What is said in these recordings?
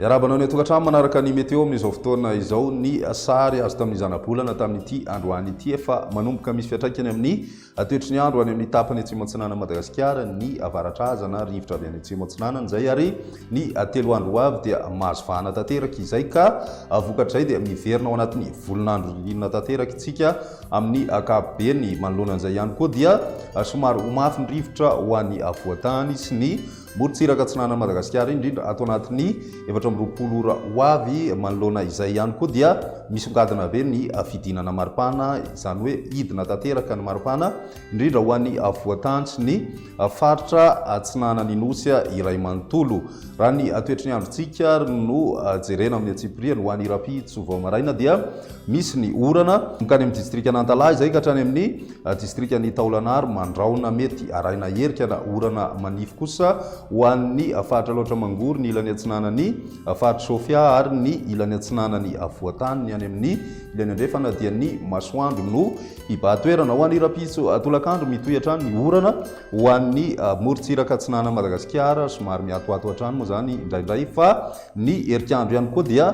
Rabanao ny tokantrano manaraka ny météo amin'izao fotoana izao ny sary azo tamin'ny zanabolana tamin'ity androany ity efa manomboka misy fiatraikany amin'ny toetry ny andro any amin'ny tapany atsimo atsinana Madagasikara ny avaratrazana rivotra avy any atsimo atsinana izay ary ny telo andro avy dia mahazo vahana tanteraka izay ka vokatrizay dia miverina ao anatin'ny volonandro linina tanteraka itsika amin'ny ankapobeny manoloana an'izay ihany koa dia somary homafy ny rivotra ho an'ny avoatany sy ny morotsiraka atsinana Madagasikara indrindra ato anatin'ny 720 ora ho avy manoloana izay ihany koa dia misongadina be ny fidinana maripana izany hoe idina tanteraka ny maripana indrindra ho an'ny avoatany sy ny faritra atsinana ny nosy iray manontolo raha ny toetry ny androntsika no jerena amin'ny atsipriany ho an'ny rapitso vao maraina dia misy ny orana mokany amin'ny distrika Nantalahy izay ka hatrany amin'ny distrika ny Taolanary mandraona mety araina herika na orana manify kosa ho an'ny faritra loatra mangory ny ilany atsinana ny faritra Sofia ary ny ilany atsinana ny avoatany ny any amin'ny ilany andrefana dia ny masoandro no ibatoerana ho an'ny rapitso tolakandro mitohy hatrany ny orana ho an'ny morotsiraka atsinana Madagasikara somary miatoato hatrany moa zany indraindray fa ny herikandro ihany koa dia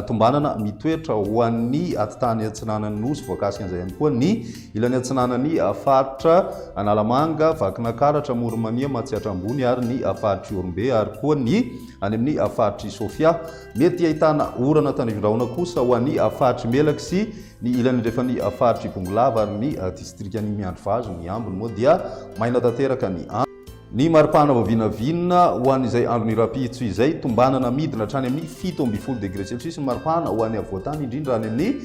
tombanana mitoetra ho an'ny atitany atsinana ny nosy voakasika an'izay ihany koa ny ilany atsinana ny faritra Analamanga Vakinakaratra Moromamia Matsiatra ambony ary ny faritra Orombe ary koa ny any amin'ny faritra Sofia mety ahitana orana tanivondraona kosa ho an'ny faritra Melaka sy ny ilany andrefany faritra Ibongolava ary ny distrika ny Miandrovazo ny ambony moa dia maina tanteraka ny maripana vavinavina ho an'izay andro ny rapitso izay tombanana midina hatrany amin'ny 7 degré celsius ny maripana ho an'ny avoatany indrindra any amin'ny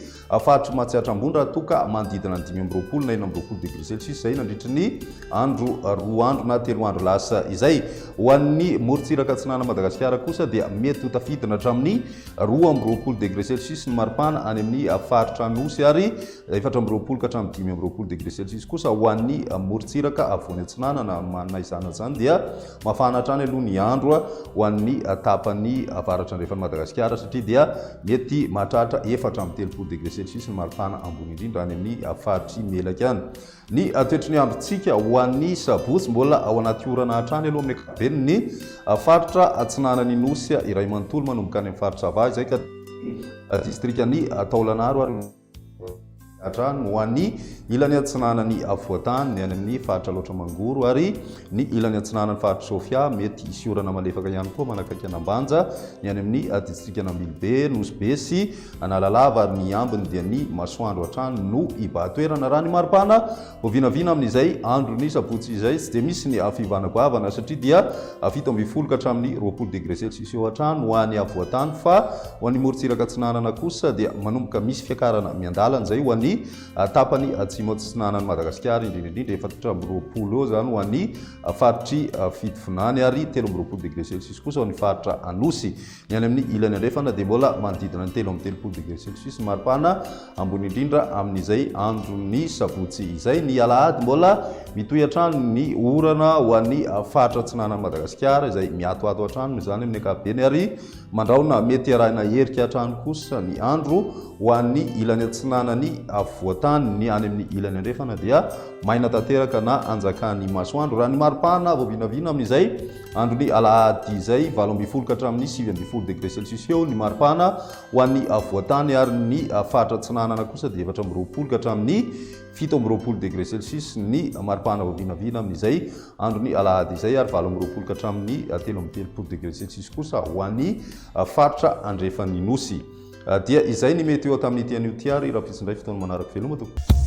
faritra Matsiatra ambony raha toka manodidina ny 5 na 20 degré celsius izay nandritra ny andro roa andro na telo andro lasa izay ho an'ny morotsiraka atsinana Madagasikara kosa dia mety ho tafidina hatramin'ny 2 degré celsius ny maripana any amin'ny faritra Nosy ary 4 ka hatramin'ny 5 degré celsius kosa ho an'ny morotsiraka avoany atsinana na izana zany dia mafana hatrany aloha ny andro ho an'ny tapany avaratra andrefany Madagasikara satria dia mety mahatratra 4 degré celsius ny maripana ambony indrindra any amin'ny faritry Melaka any ny toetry ny androntsika ho an'ny sabotsy mbola ao anaty orana hatrany aloha amin'ny ankapobeny ny faritra atsinana ny nosy iray manontolo manomboka any amin'ny faritra Sava izay ka distrika ny Taolanary ary hatrany ho an'ny ilany atsinana ny avoatany ny any amin'ny faritra loatra mangoro ary ny ilany atsinana ny faritra Sofia mety isy orana malefaka ihany koa manakaiky an'Ambanja ny any amin'ny distrika Nambilobe Nosy sy Analalava ary ny ambiny dia ny masoandro hatrany no ibatoerana raha ny maripana vovinavina amin'izay andro ny sabotsy izay tsy dia misy ny fivanagoavana satria dia 7 ka hatramin'ny 20 degré celsius eo hatrany ho an'ny avoatany fa ho an'ny morotsiraka atsinanana kosa dia manomboka misy fiakarana miandalana izay ho an'ny tapany atsimo atsinana ny Madagasikara indrindrindrindra 420 eo zany ho an'ny faritry Fitovinany ary 13 degré celsius kosa ho an'ny faritra Anosy ny any amin'ny ilany andrefana dia mbola manodidina ny 13 degré celsius maripana ambony indrindra amin'izay andro ny sabotsy izay ny alahady mbola mitohy hatrany ny orana ho an'ny faritra atsinana ny Madagasikara izay miatoato hatrany zany amin'ny ankapobeny ary mandraona mety arahina herika hatrany kosa ny andro ho an'ny ilany atsinana ny avoatany ny any amin'ny ilany andrefana dia maina tanteraka na anjakan'ny masoandro raha ny maripana voavinavina amin'izay andro ny alahady izay 20 ka hatramin'ny 9 degré celsius eo ny maripana ho an'ny avoatany ary ny faritra atsinanana kosa dia 4 ka hatramin'ny 17 degré celsius ny maripana voavinavina amin'izay andro ny alahady izay ary 20 ka hatramin'ny 13 degré celsius kosa ho an'ny faritra andrefan'ny Nosy dia izay ny mety eo tamin'ny tian'io ty ary raha fitsindray fotoana manaraka veloma tompoko